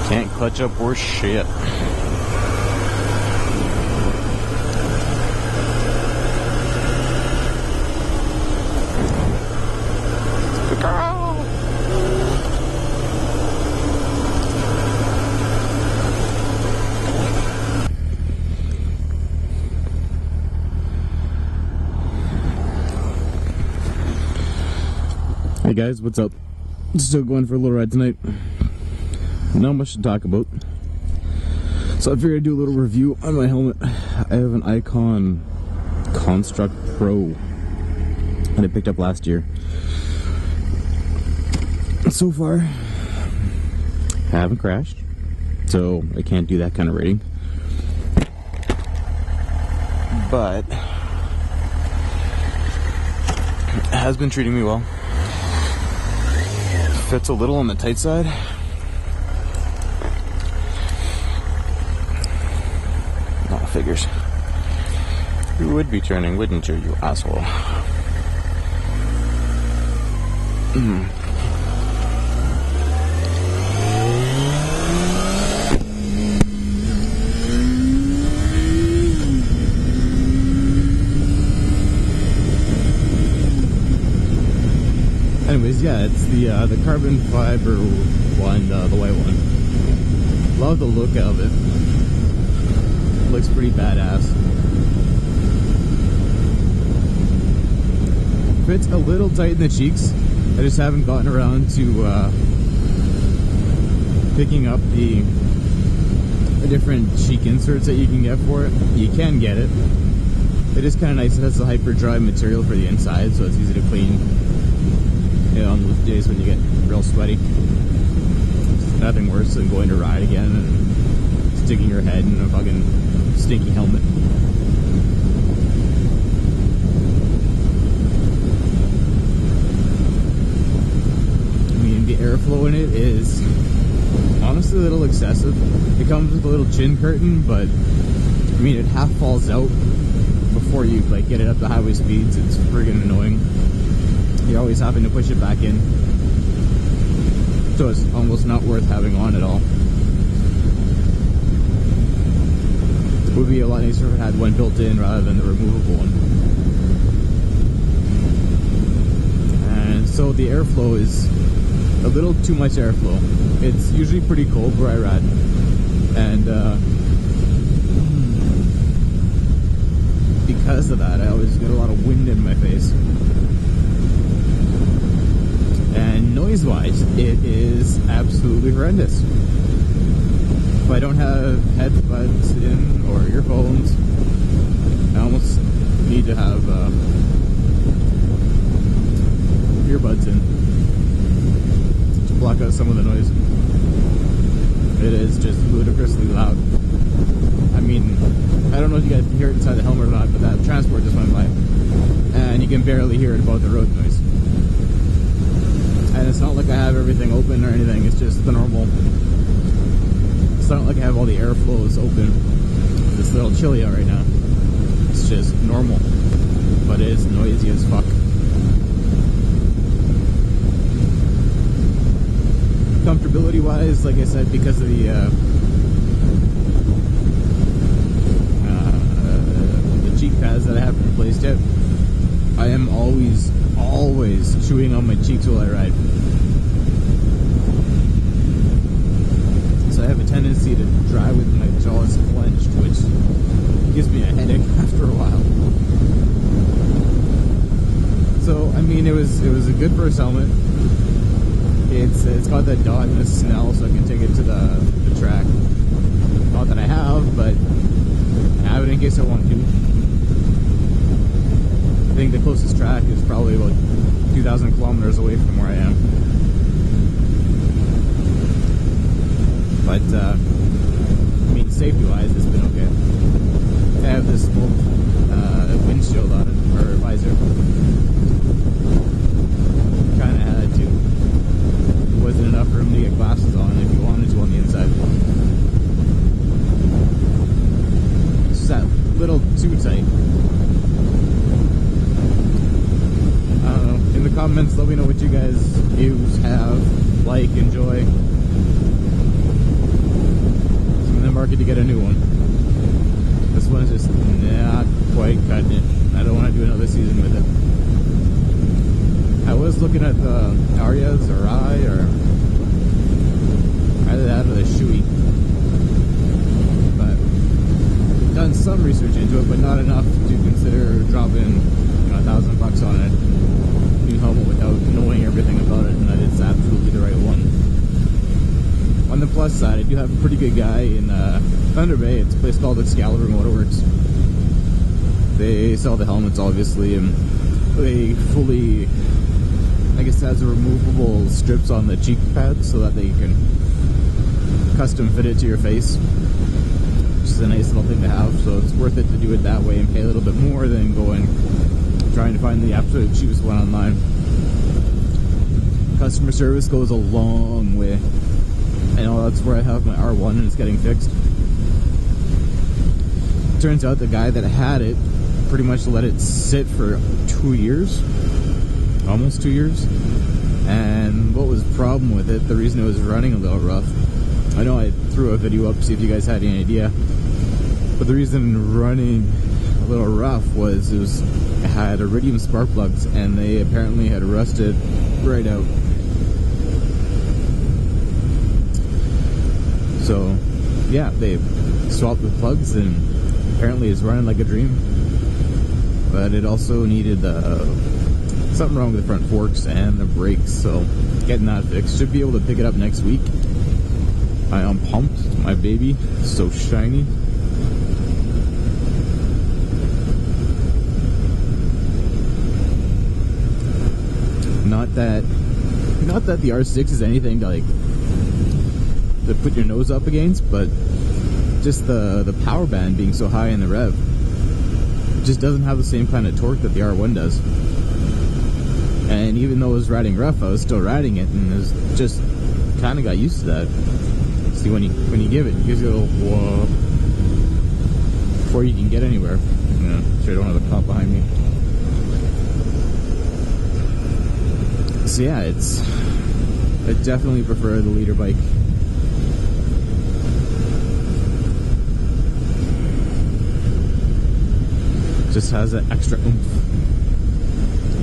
Can't clutch up worse shit. Hey guys, what's up? Still going for a little ride tonight. Not much to talk about. So I figured I'd do a little review on my helmet. I have an Airframe Construct Pro that I picked up last year. So far, I haven't crashed, so I can't do that kind of rating. But it has been treating me well. Fits a little on the tight side. No, figures. You would be turning, wouldn't you, you asshole? Anyways, yeah, it's the carbon fiber one, the white one. Love the look of it. Looks pretty badass. Fits a little tight in the cheeks. I just haven't gotten around to picking up the different cheek inserts that you can get for it. You can get it. It is kind of nice. It has the hyper dry material for the inside, so it's easy to clean. You know, on those days when you get real sweaty. It's nothing worse than going to ride again and sticking your head in a fucking stinky helmet. I mean, the airflow in it is honestly a little excessive. It comes with a little chin curtain, but I mean, it half falls out before you like get it up to highway speeds. It's friggin' annoying. You're always having to push it back in, so it's almost not worth having on at all. It would be a lot nicer if it had one built in rather than the removable one. And so the airflow is a little too much airflow. It's usually pretty cold where I ride, and because of that I always get a lot of wind in my face. And noise-wise, it is absolutely horrendous. If I don't have headbuds in or earphones, I almost need to have earbuds in to block out some of the noise. It is just ludicrously loud. I mean, I don't know if you guys can hear it inside the helmet or not, but that transport just went by, and you can barely hear it above the road noise. And it's not like I have everything open or anything, it's just the normal. It's not like I have all the airflows open. It's a little chilly out right now. It's just normal, but it is noisy as fuck. Comfortability wise, like I said, because of the cheek pads that I haven't replaced yet, I am always chewing on my cheeks while I ride. So I have a tendency to drive with my jaws clenched, which gives me a headache after a while. So I mean, it was a good first helmet. It's got that dotness smell, so I can take it to the track. Not that I have, but I have it in case I want to. I think the closest track is probably about 2,000 kilometers away from where I am. But, I mean, safety-wise, it's been okay. I have this smoke windshield on it, or visor. Kind of had to. There wasn't enough room to get glasses on if you wanted to on the inside. It's just that little too tight. In the comments. Let me know what you guys use, have, like, enjoy. I'm in the market to get a new one. This one's just not quite cutting it. I don't want to do another season with it. I was looking at the Arias or either that or the Shui. But done some research into it, but not enough to consider dropping, you know, $1,000 on it. New helmet without knowing everything about it, and that it's absolutely the right one. On the plus side, I do have a pretty good guy in Thunder Bay. It's a place called Excalibur Motorworks. They sell the helmets, obviously, and they fully, I guess, has removable strips on the cheek pads so that they can custom fit it to your face, which is a nice little thing to have. So it's worth it to do it that way and pay a little bit more than trying to find the absolute cheapest one online. Customer service goes a long way. I know that's where I have my R1 and it's getting fixed. Turns out the guy that had it pretty much let it sit for 2 years, almost 2 years. And what was the problem with it, the reason it was running a little rough, I know I threw a video up to see if you guys had any idea, but the reason running a little rough was it had iridium spark plugs and they apparently had rusted right out. So yeah, they swapped the plugs and apparently it's running like a dream. But it also needed something wrong with the front forks and the brakes, so getting that fixed. Should be able to pick it up next week. I am pumped. My baby, so shiny. Not that the R6 is anything to put your nose up against, but just the power band being so high in the rev, it just doesn't have the same kind of torque that the R1 does. And even though it was riding rough, I was still riding it, and it was just kind of got used to that. See, when you give it gives you a little whoa before you can get anywhere. Yeah, sure I don't have a cop behind me. So yeah, I definitely prefer the leader bike. Just has that extra oomph.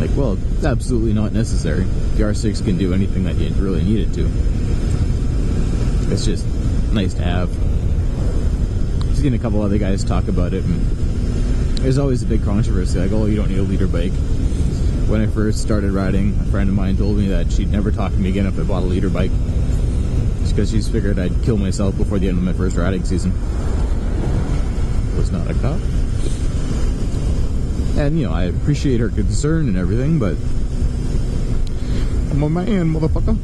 Like, well, it's absolutely not necessary. The R6 can do anything that you really need it to. It's just nice to have. I've seen a couple other guys talk about it, and there's always a big controversy, like, oh, you don't need a leader bike. When I first started riding, a friend of mine told me that she'd never talk to me again if I bought a leader bike, just because she's figured I'd kill myself before the end of my first riding season. Was not a cop. And, you know, I appreciate her concern and everything, but I'm a man, motherfucker.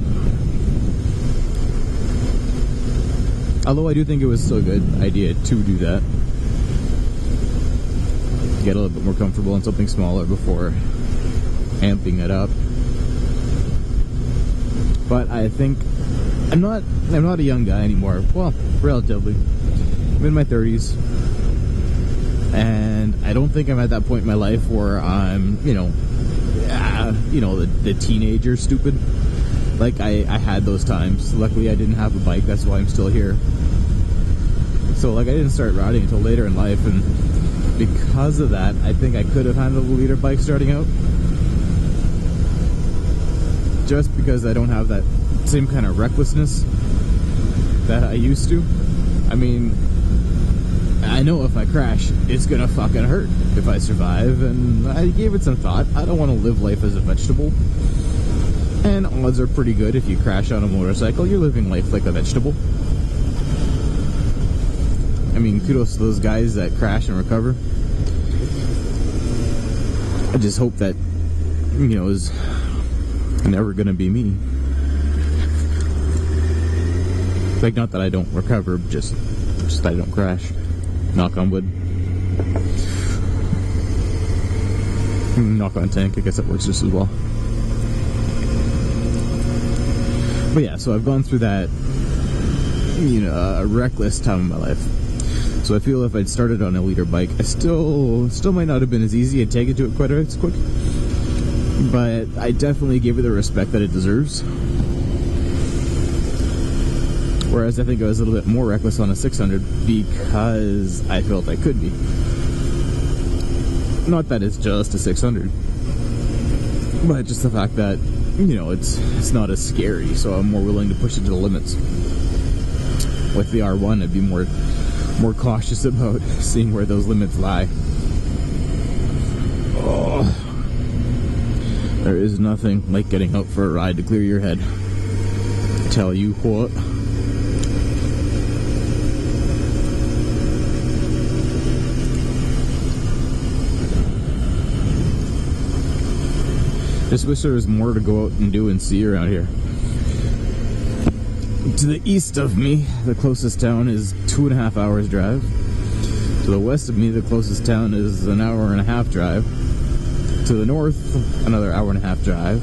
Although I do think it was still a good idea to do that. Get a little bit more comfortable in something smaller before amping it up. But I think I'm not a young guy anymore. Well, relatively. I'm in my 30s. And I don't think I'm at that point in my life where I'm, the teenager stupid. Like, I had those times. Luckily, I didn't have a bike. That's why I'm still here. So, like, I didn't start riding until later in life. And because of that, I think I could have handled a leader bike starting out. Just because I don't have that same kind of recklessness that I used to. I mean, I know if I crash, it's gonna fucking hurt if I survive, and I gave it some thought. I don't want to live life as a vegetable. And odds are pretty good if you crash on a motorcycle, you're living life like a vegetable. I mean, kudos to those guys that crash and recover. I just hope that, is never gonna be me. Like, not that I don't recover, just that I don't crash. Knock on wood. Knock on tank, I guess that works just as well. But yeah, so I've gone through that, a reckless time in my life. So I feel if I'd started on a leader bike, I still might not have been as easy. I'd take it to it quite as quick. but I definitely gave it the respect that it deserves. Whereas I think I was a little bit more reckless on a 600 because I felt I could be. Not that it's just a 600, but just the fact that, you know, it's not as scary, so I'm more willing to push it to the limits. With the R1, I'd be more cautious about seeing where those limits lie. Oh, there is nothing like getting out for a ride to clear your head. Tell you what. Just wish there was more to go out and do and see around here. To the east of me, the closest town is 2.5 hours drive. To the west of me, the closest town is an 1.5 hour drive. To the north, another 1.5 hour drive.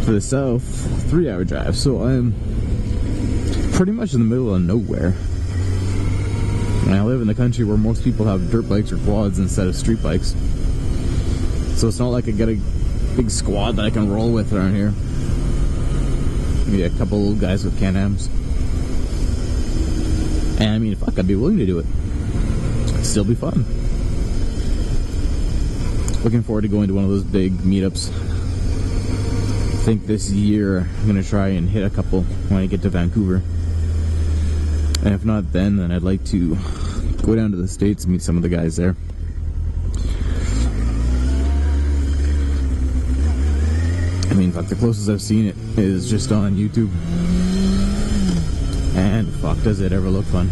To the south, 3-hour drive. So I'm pretty much in the middle of nowhere. And I live in the country where most people have dirt bikes or quads instead of street bikes. So it's not like I get a big squad that I can roll with around here. Maybe a couple old guys with Can-Ams. And I mean, fuck, I'd be willing to do it. It'd still be fun. Looking forward to going to one of those big meetups. I think this year I'm gonna try and hit a couple when I get to Vancouver. And if not then I'd like to go down to the States and meet some of the guys there. I mean, fuck, the closest I've seen it is just on YouTube. And fuck, does it ever look fun.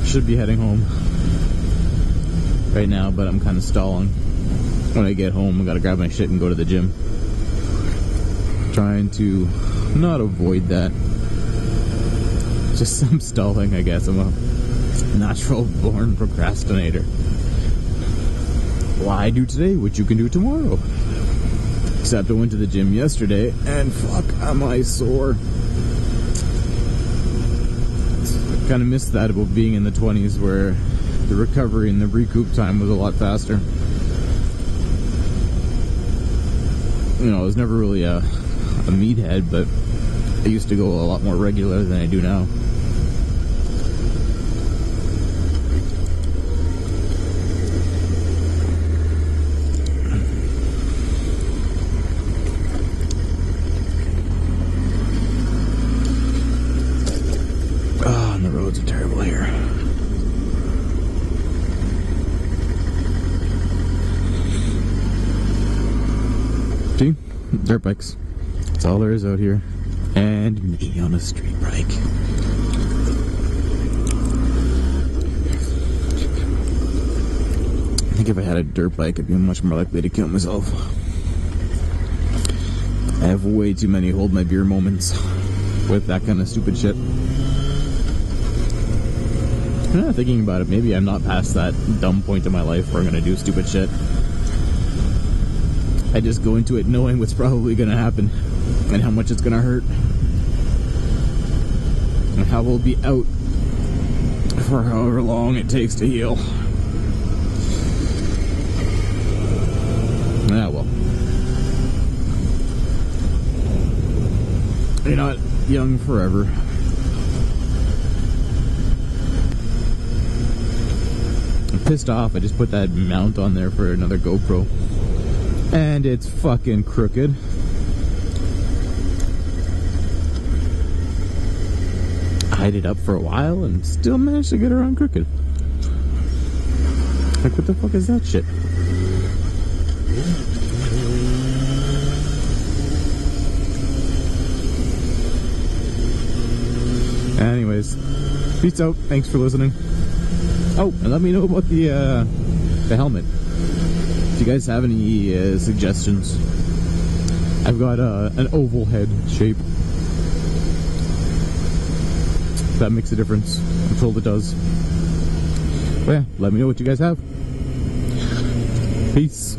Should be heading home right now, but I'm kind of stalling. When I get home, I gotta grab my shit and go to the gym. Trying to not avoid that. Just some stalling, I guess. I'm a natural born procrastinator. Why do today what you can do tomorrow? Except I went to the gym yesterday and fuck, am I sore. I kind of missed that about being in the 20s where the recovery and the recoup time was a lot faster. You know, I was never really a meathead, but I used to go a lot more regular than I do now. Roads are terrible here. See? Dirt bikes. That's all there is out here. And me on a street bike. I think if I had a dirt bike, I'd be much more likely to kill myself. I have way too many hold my beer moments with that kind of stupid shit. Thinking about it, maybe I'm not past that dumb point in my life where I'm gonna do stupid shit. I just go into it knowing what's probably gonna happen and how much it's gonna hurt and how we'll be out for however long it takes to heal. Ah, well. You're not young forever. Pissed off, I just put that mount on there for another GoPro and it's fucking crooked. I hid it up for a while and still managed to get her on crooked. Like, what the fuck is that shit? Anyways, peace out, thanks for listening. Oh, and let me know about the helmet. If you guys have any suggestions. I've got an oval head shape. That makes a difference. I'm told it does. But yeah, let me know what you guys have. Peace.